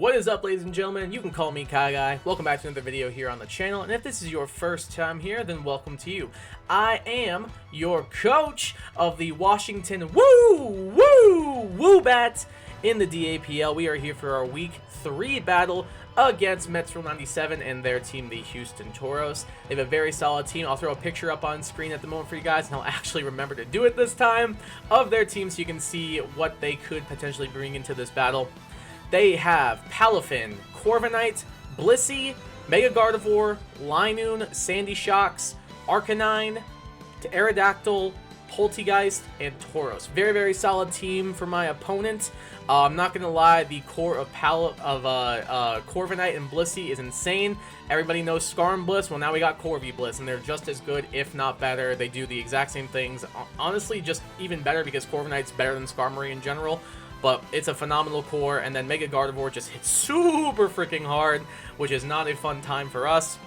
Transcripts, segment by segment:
What is up, ladies and gentlemen? You can call me Kai Guy. Welcome back to another video here on the channel, and if this is your first time here, then welcome to you. I am your coach of the Washington WOOBAT in the DAPL. We are here for our Week 3 battle against Metro 97 and their team, the Houston Toros. They have a very solid team. I'll throw a picture up on screen at the moment for you guys, and I'll actually remember to do it this time, of their team so you can see what they could potentially bring into this battle. They have Palafin, Corviknight, Blissey, Mega Gardevoir, Linoon, Sandy Shocks, Arcanine, Aerodactyl, Poltegeist, and Tauros. Very, very solid team for my opponent. I'm not going to lie, the core of Corviknight and Blissey is insane. Everybody knows Skarm Bliss. Well, now we got Corvi Bliss, and they're just as good, if not better. They do the exact same things. Honestly, just even better because Corviknight's better than Skarmory in general. But it's a phenomenal core, and then Mega Gardevoir just hits super freaking hard, which is not a fun time for us.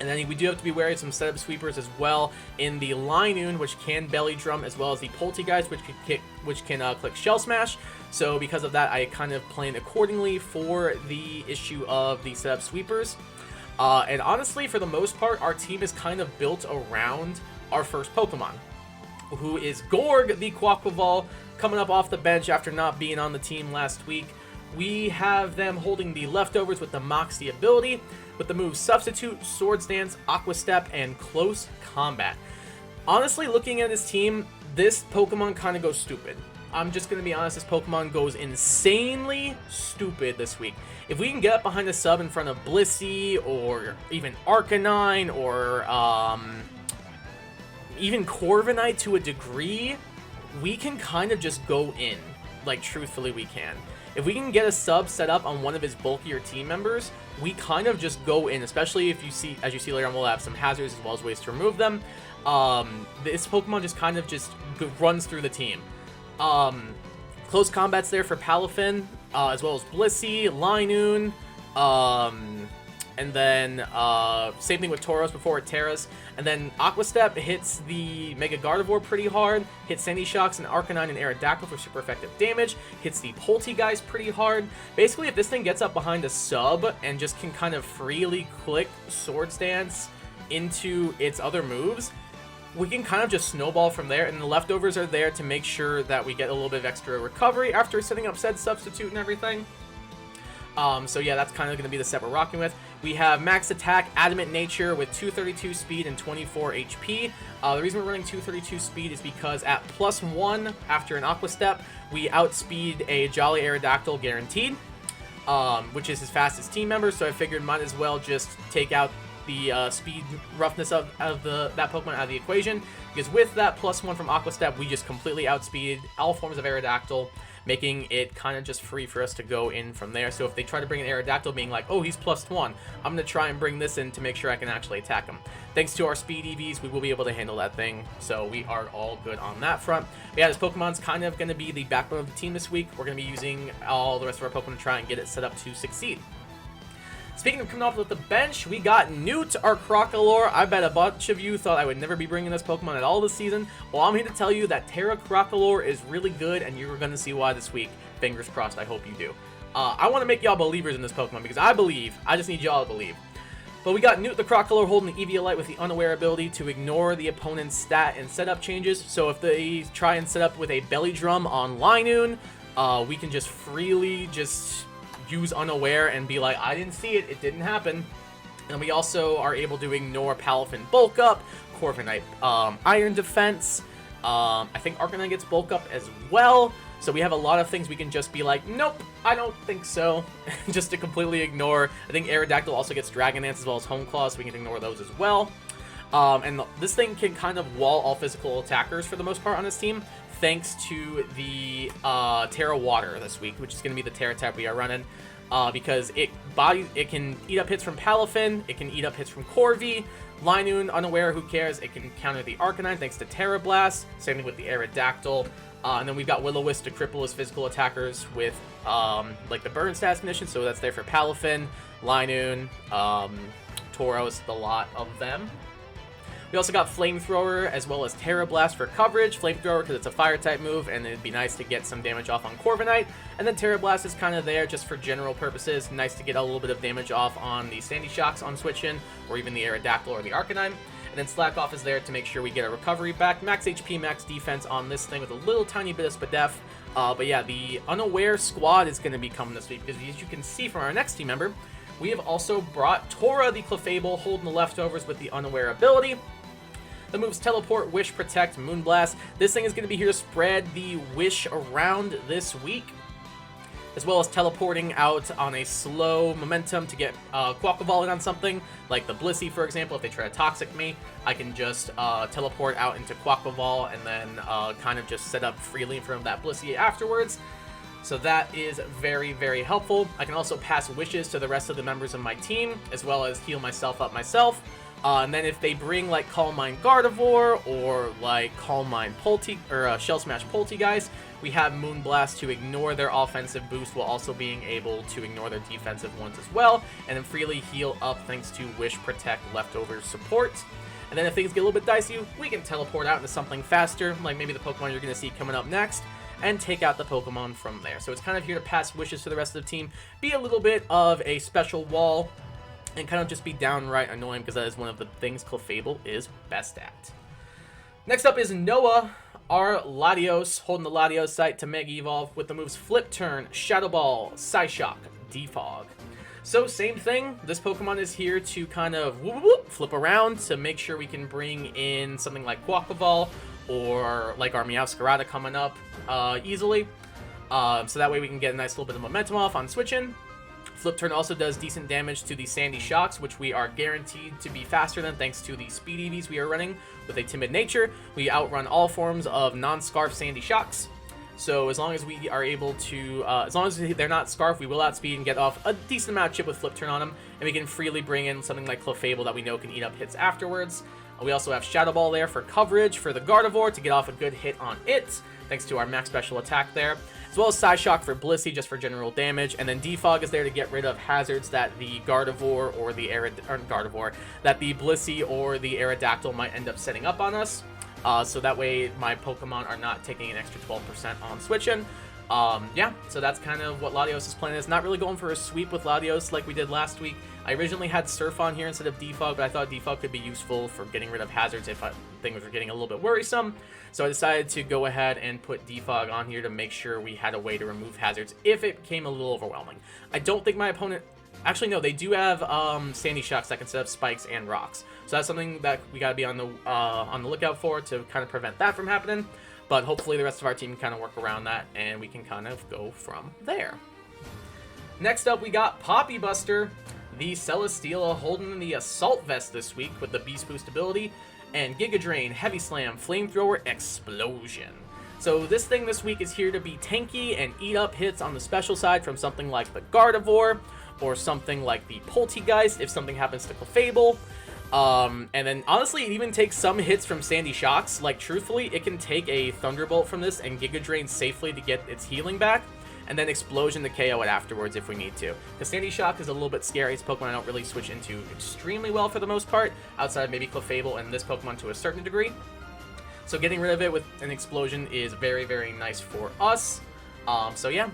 And then we do have to be wary of some setup sweepers as well in the Linoon, which can belly drum, as well as the Poltegeist, which can click Shell Smash. So because of that, I kind of plan accordingly for the issue of the setup sweepers. And honestly, for the most part, our team is kind of built around our first Pokemon, who is Gorg, the QUAQUAVAL, coming up off the bench after not being on the team last week. We have them holding the leftovers with the Moxie ability, with the moves Substitute, Swords Dance, Aqua Step, and Close Combat. Honestly, looking at his team, this Pokemon kind of goes stupid. I'm just going to be honest, this Pokemon goes insanely stupid this week. If we can get up behind the sub in front of Blissey, or even Arcanine, or even Corviknight to a degree, we can kind of just go in. Like, truthfully, we can. If we can get a sub set up on one of his bulkier team members, we kind of just go in, especially if you see, as you see later on, we'll have some hazards as well as ways to remove them. This Pokemon just kind of just runs through the team. Close Combat's there for Palafin, as well as Blissey, Linoon, and then same thing with Tauros before it Terras. And then Aqua Step hits the Mega Gardevoir pretty hard, hits Sandy Shocks and Arcanine and Aerodactyl for super effective damage, hits the Poltegeist pretty hard. Basically, if this thing gets up behind a sub and just can kind of freely click Swords Dance into its other moves, we can kind of just snowball from there, and the leftovers are there to make sure that we get a little bit of extra recovery after setting up said substitute and everything. So yeah, that's kind of going to be the set we're rocking with. We have Max Attack, Adamant Nature with 232 speed and 24 HP. The reason we're running 232 speed is because at +1 after an Aqua Step, we outspeed a Jolly Aerodactyl guaranteed, which is his fastest team member, so I figured might as well just take out the speed roughness of that Pokemon out of the equation, because with that +1 from Aqua Step, we just completely outspeeded all forms of Aerodactyl, making it kind of just free for us to go in from there. So if they try to bring an Aerodactyl being like, oh, he's +1, I'm going to try and bring this in to make sure I can actually attack him. Thanks to our speed EVs, we will be able to handle that thing, so we are all good on that front. But yeah, this Pokemon's kind of going to be the backbone of the team this week. We're going to be using all the rest of our Pokemon to try and get it set up to succeed. Speaking of coming off with the bench, we got Newt, our Crocalor. I bet a bunch of you thought I would never be bringing this Pokemon at all this season. Well, I'm here to tell you that Terra Crocalor is really good, and you're going to see why this week. Fingers crossed, I hope you do. I want to make y'all believers in this Pokemon, because I believe. I just need y'all to believe. But we got Newt the Crocalor holding the Eviolite with the Unaware ability to ignore the opponent's stat and setup changes. So if they try and set up with a Belly Drum on Linoon, we can just freely just use Unaware and be like, I didn't see it, it didn't happen. And we also are able to ignore Palafin Bulk Up, Corviknight Iron Defense. I think Arcanine gets Bulk Up as well. So we have a lot of things we can just be like, nope, I don't think so, just to completely ignore. I think Aerodactyl also gets Dragon Dance as well as Home Claw, so we can ignore those as well. And this thing can kind of wall all physical attackers for the most part on this team, thanks to the Terra Water this week, which is going to be the Terra type we are running, because it can eat up hits from Palafin, it can eat up hits from Corvi, Linoon, Unaware, who cares, it can counter the Arcanine thanks to Terra Blast, same thing with the Aerodactyl, and then we've got Will-O-Wisp to cripple his physical attackers with like the Burn Status condition, so that's there for Palafin, Linoon, Tauros, the lot of them. We also got Flamethrower as well as Terra Blast for coverage. Flamethrower because it's a fire type move and it'd be nice to get some damage off on Corviknight. And then Terra Blast is kind of there just for general purposes. Nice to get a little bit of damage off on the Sandy Shocks on switch in, or even the Aerodactyl or the Arcanine. And then Slack Off is there to make sure we get a recovery back. Max HP, max defense on this thing with a little tiny bit of Spadef. But yeah, the Unaware squad is going to be coming this week because as you can see from our next team member, we have also brought Tora the Clefable, holding the leftovers with the Unaware ability. The moves Teleport, Wish, Protect, Moonblast. This thing is going to be here to spread the Wish around this week, as well as teleporting out on a slow momentum to get QUAQUAVAL in on something, like the Blissey, for example. If they try to Toxic me, I can just teleport out into QUAQUAVAL and then kind of just set up freely from that Blissey afterwards. So that is very, very helpful. I can also pass wishes to the rest of the members of my team, as well as heal myself up myself. And then if they bring like Calm Mind Gardevoir or like Calm Mind Shell Smash Poltegeist, we have Moonblast to ignore their offensive boost while also being able to ignore their defensive ones as well, and then freely heal up thanks to Wish, Protect, Leftover support. And then if things get a little bit dicey, we can teleport out into something faster, like maybe the Pokemon you're going to see coming up next, and take out the Pokemon from there. So it's kind of here to pass wishes to the rest of the team, be a little bit of a special wall, and kind of just be downright annoying because that is one of the things Clefable is best at. Next up is Noah, our Latios, holding the Latios site to Mega Evolve with the moves Flip Turn, Shadow Ball, Psyshock, Defog. So same thing, this Pokemon is here to kind of flip around to make sure we can bring in something like QUAQUAVAL or like our Meowscarada coming up easily. So that way we can get a nice little bit of momentum off on switching. Flip Turn also does decent damage to the Sandy Shocks, which we are guaranteed to be faster than thanks to the speed EVs we are running with a timid nature. We outrun all forms of non-Scarf Sandy Shocks. So as long as we are able to, as long as they're not Scarf, we will outspeed and get off a decent amount of chip with Flip Turn on them. And we can freely bring in something like Clefable that we know can eat up hits afterwards. We also have Shadow Ball there for coverage for the Gardevoir to get off a good hit on it, thanks to our max special attack there. As well as Psyshock for Blissey, just for general damage, and then Defog is there to get rid of hazards that the Gardevoir or the that the Blissey or the Aerodactyl might end up setting up on us. So that way my Pokemon are not taking an extra 12% on switching. Yeah, so that's kind of what Latios' plan is. Not really going for a sweep with Latios like we did last week. I originally had Surf on here instead of Defog, but I thought Defog could be useful for getting rid of hazards if things were getting a little bit worrisome. So I decided to go ahead and put Defog on here to make sure we had a way to remove hazards if it became a little overwhelming. I don't think my opponent... Actually, no, they do have Sandy Shocks that can set up spikes and rocks. So that's something that we gotta be on the lookout for to kind of prevent that from happening. But hopefully the rest of our team can kind of work around that, and we can kind of go from there. Next up, we got Poppy Buster, the Celesteela holding the Assault Vest this week with the Beast Boost ability, and Giga Drain, Heavy Slam, Flamethrower, Explosion. So this thing this week is here to be tanky and eat up hits on the special side from something like the Gardevoir, or something like the Poltegeist if something happens to Clefable. And then honestly, it even takes some hits from Sandy Shocks. Like truthfully, it can take a Thunderbolt from this and Giga Drain safely to get its healing back, and then Explosion to KO it afterwards if we need to. The Sandy Shock is a little bit scary. It's a Pokemon I don't really switch into extremely well for the most part, outside of maybe Clefable and this Pokemon to a certain degree. So getting rid of it with an Explosion is very, very nice for us. So yeah,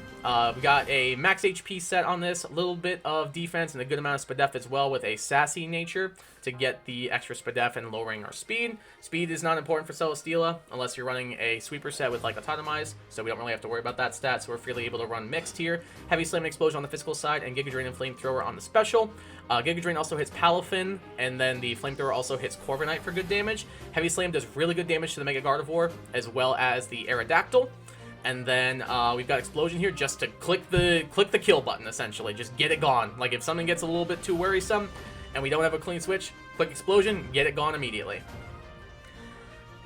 we got a max HP set on this, a little bit of defense and a good amount of Spadef as well with a sassy nature to get the extra Spadef and lowering our speed. Speed is not important for Celesteela unless you're running a sweeper set with like Autotomize, so we don't really have to worry about that stat, so we're freely able to run mixed here. Heavy Slam and Explosion on the physical side and Giga Drain and Flamethrower on the special. Giga Drain also hits Palafin, and then the Flamethrower also hits Corviknight for good damage. Heavy Slam does really good damage to the Mega Gardevoir as well as the Aerodactyl. And then we've got Explosion here just to click the kill button, essentially. Just get it gone. Like, if something gets a little bit too worrisome and we don't have a clean switch, click Explosion, get it gone immediately.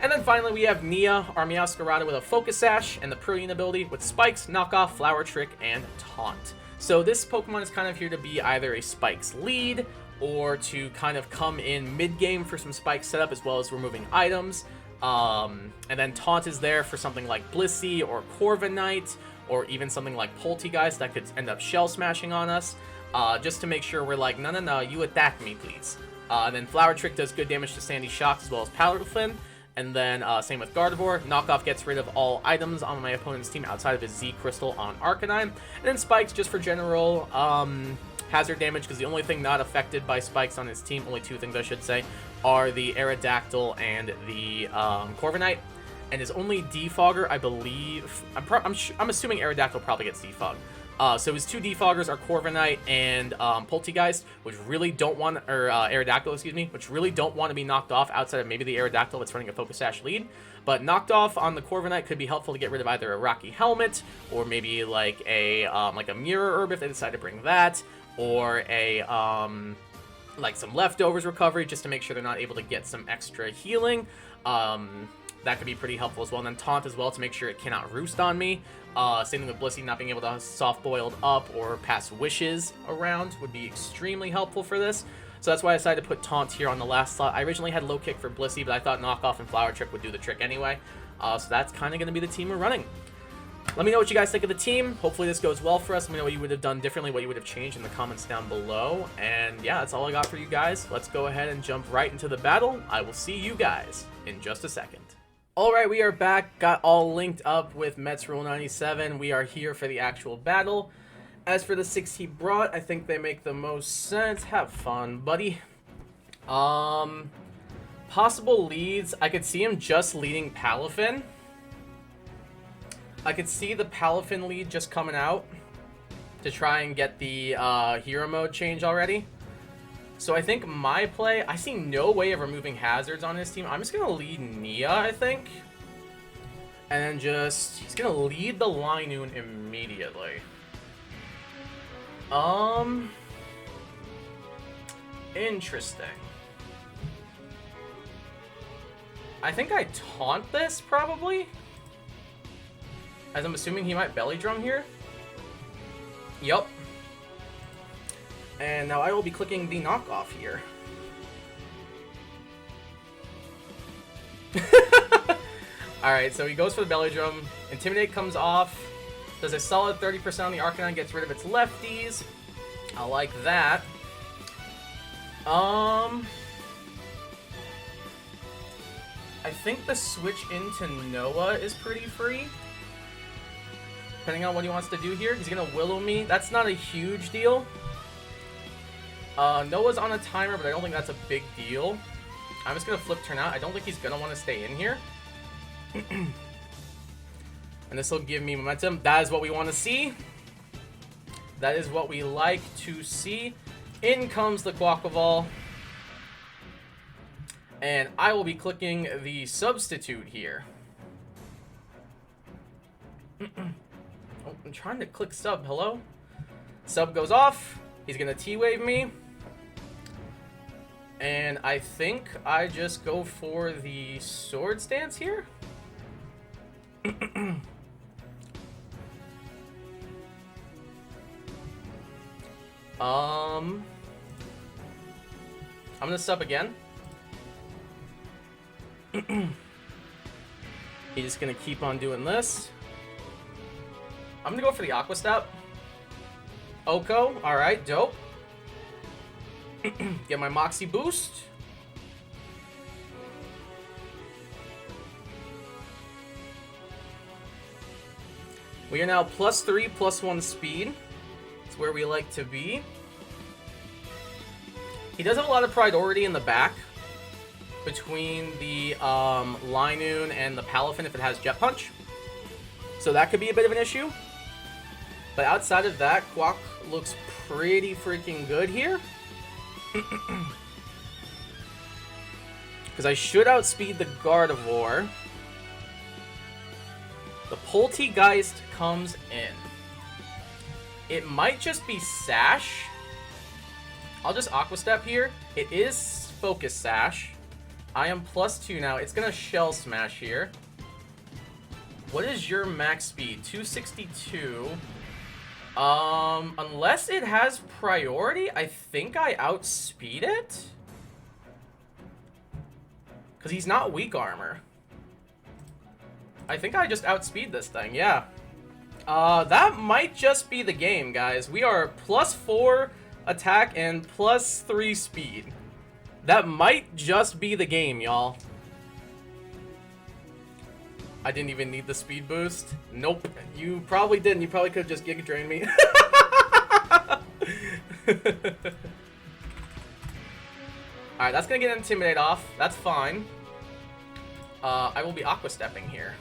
And then finally we have Nia, our Meowscarada with a Focus Sash and the Brilliant ability with Spikes, Knockoff, Flower Trick, and Taunt. So this Pokemon is kind of here to be either a Spikes lead or to kind of come in mid-game for some Spikes setup as well as removing items. And then Taunt is there for something like Blissey or Corviknight, or even something like Poltegeist that could end up shell smashing on us, just to make sure we're like, no, you attack me, please. And then Flower Trick does good damage to Sandy Shocks as well as Palafin. And then same with Gardevoir. Knockoff gets rid of all items on my opponent's team outside of his Z Crystal on Arcanine. And then Spikes just for general hazard damage, because the only thing not affected by Spikes on his team, only two things I should say, are the Aerodactyl and the Corviknight. And his only defogger, I believe, I'm assuming Aerodactyl probably gets defogged. So his two defoggers are Corviknight and Poltegeist, which really don't want, or Aerodactyl, excuse me, which really don't want to be knocked off outside of maybe the Aerodactyl that's running a Focus Sash lead. But knocked off on the Corviknight could be helpful to get rid of either a Rocky Helmet or maybe like a Mirror Herb if they decide to bring that, or a like some Leftovers recovery just to make sure they're not able to get some extra healing. That could be pretty helpful as well. And then Taunt as well to make sure it cannot roost on me. Same thing with Blissey not being able to soft-boiled up or pass wishes around would be extremely helpful for this. So that's why I decided to put Taunt here on the last slot. I originally had Low Kick for Blissey, but I thought Knockoff and Flower Trick would do the trick anyway. So that's kind of going to be the team we're running. Let me know what you guys think of the team. Hopefully this goes well for us. Let me know what you would have done differently, what you would have changed in the comments down below. And yeah, that's all I got for you guys. Let's go ahead and jump right into the battle. I will see you guys in just a second. Alright, we are back. Got all linked up with Mets Rule 97. We are here for the actual battle. As for the 6 he brought, I think they make the most sense. Have fun, buddy. Possible leads. I could see him just leading Palafin. I could see the Palafin lead just coming out to try and get the hero mode change already. So I think my play, I see no way of removing hazards on his team. I'm just going to lead Nia, I think. And then just, he's going to lead the Linoon immediately. Interesting. I think I taunt this, probably. As I'm assuming he might Belly Drum here. Yup. And now I will be clicking the knockoff here. Alright, so he goes for the Belly Drum. Intimidate comes off. Does a solid 30% on the Arcanine, gets rid of its lefties. I like that. I think the switch into Noah is pretty free. Depending on what he wants to do here. He's going to Willow me. That's not a huge deal. Noah's on a timer, but I don't think that's a big deal. I'm just going to flip turn out. I don't think he's going to want to stay in here. And this will give me momentum. That is what we want to see. That is what we like to see. In comes the QUAQUAVAL. And I will be clicking the substitute here. Oh, I'm trying to click sub. Hello? Sub goes off. He's going to T-Wave me. And I think I just go for the Swords Dance here. I'm going to sub again. He's just going to keep on doing this. I'm going to go for the Aqua Step. Oko, alright, dope. Get my Moxie boost. We are now +3, +1 speed. It's where we like to be. He does have a lot of priority in the back between the Linoon and the Palafin if it has Jet Punch. So that could be a bit of an issue. But outside of that, Quack looks pretty freaking good here. Because I should outspeed the Gardevoir. The Poltegeist comes in. It might just be Sash. I'll just Aqua Step here. It is Focus Sash. I am +2 now. It's going to Shell Smash here. What is your max speed? 262. Unless it has priority, I think I outspeed it. Because he's not weak armor. I think I just outspeed this thing, yeah. That might just be the game, guys. We are +4 attack and +3 speed. That might just be the game, y'all. I didn't even need the speed boost. Nope. You probably didn't. You probably could have just Giga Drained me. Alright, that's gonna get Intimidate off. That's fine. I will be Aqua Stepping here.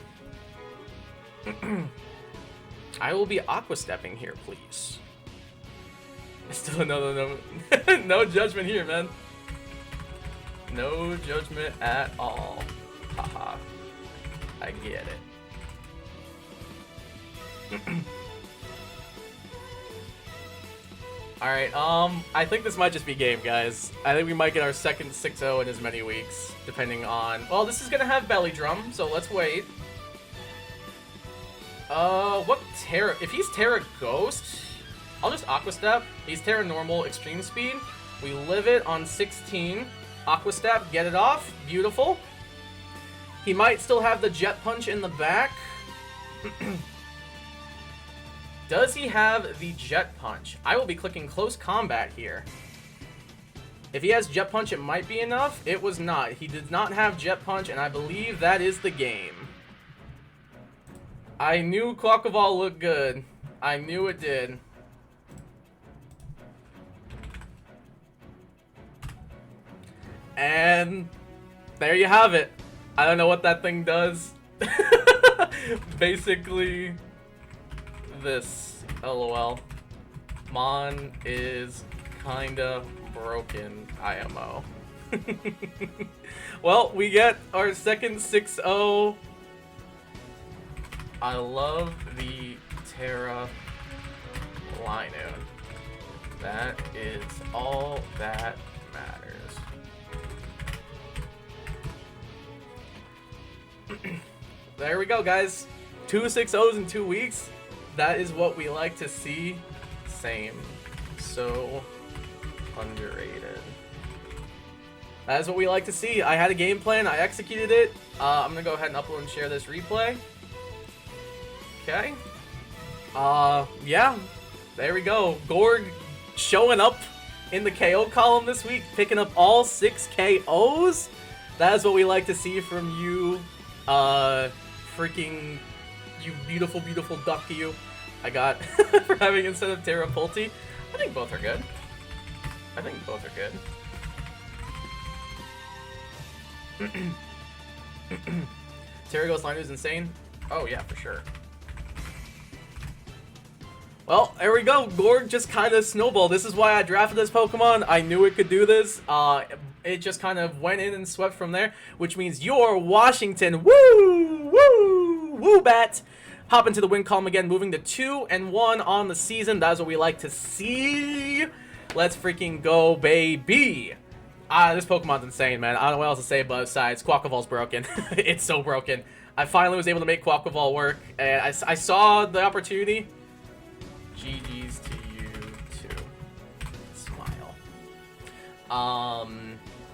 I will be Aqua Stepping here, please. Still no no judgment here, man. No judgment at all. Haha. I get it. Alright, I think this might just be game, guys. I think we might get our second 6-0 in as many weeks, depending on... Well, this is gonna have Belly Drum, so let's wait. What Terra... If he's Terra Ghost, I'll just Aqua Step. He's Terra Normal, Extreme Speed. We live it on 16. Aqua Step, get it off. Beautiful. He might still have the Jet Punch in the back. Does he have the Jet Punch? I will be clicking Close Combat here. If he has Jet Punch, it might be enough. It was not. He did not have Jet Punch, and I believe that is the game. I knew QUAQUAVAL looked good. I knew it did. And there you have it. I don't know what that thing does. Basically, this. LOL. Mon is kinda broken, IMO. Well, we get our second 6-0. I love the Terra Linoon. That is all that matters. There we go, guys. 2 6-0s in 2 weeks. That is what we like to see. Same. So underrated. That is what we like to see. I had a game plan. I executed it. I'm going to go ahead and upload and share this replay. Okay. Yeah. There we go. Gorg showing up in the KO column this week. Picking up all 6 KOs. That is what we like to see from you. Freaking... You beautiful, beautiful duck to you. I got for having instead of Terra Pulti. I think both are good. I think both are good. Terra Ghost Liner is insane. Oh yeah, for sure. Well, there we go. Gorg just kind of snowballed. This is why I drafted this Pokemon. I knew it could do this. It just kind of went in and swept from there, which means your Washington, WOOBAT, hop into the win column again, moving to 2-1 on the season. That's what we like to see. Let's freaking go, baby. This Pokemon's insane, man. I don't know what else to say besides QUAQUAVAL's broken. It's so broken. I finally was able to make QUAQUAVAL work, and I saw the opportunity. GG's to you too. Smile.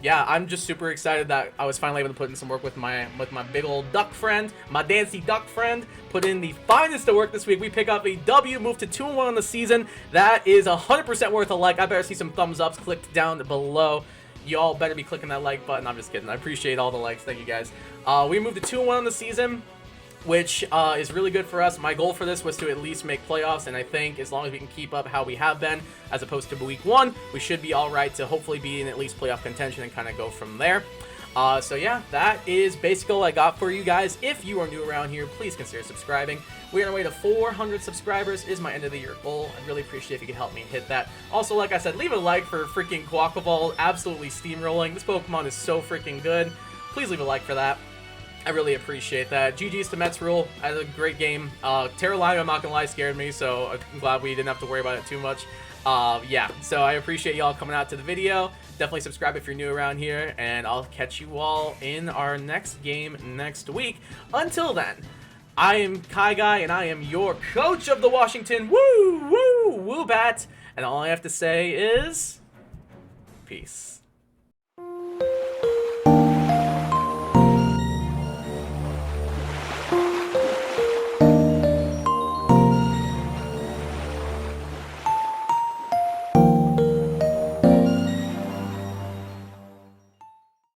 Yeah, I'm just super excited that I was finally able to put in some work with my big old duck friend, my Dancy duck friend. Put in the finest of work this week. We pick up a W, move to 2-1 on the season. That is 100% worth a like. I better see some thumbs ups clicked down below. Y'all better be clicking that like button. I'm just kidding. I appreciate all the likes. Thank you guys. We moved to 2-1 on the season, which is really good for us. My goal for this was to at least make playoffs, and I think as long as we can keep up how we have been, as opposed to week 1, we should be all right to hopefully be in at least playoff contention and kind of go from there. So yeah, that is basically all I got for you guys. If you are new around here, please consider subscribing. We're on our way to 400 subscribers is my end of the year goal. I'd really appreciate if you could help me hit that. Also, like I said, leave a like for freaking QUAQUAVAL absolutely steamrolling. This Pokemon is so freaking good. Please leave a like for that. I really appreciate that. GG's to Mets Rule. I had a great game. Terra Lino, I'm not gonna lie, scared me, so I'm glad we didn't have to worry about it too much. Yeah, so I appreciate y'all coming out to the video. Definitely subscribe if you're new around here, and I'll catch you all in our next game next week. Until then, I am Kai Guy, and I am your coach of the Washington WOOBAT, and all I have to say is peace.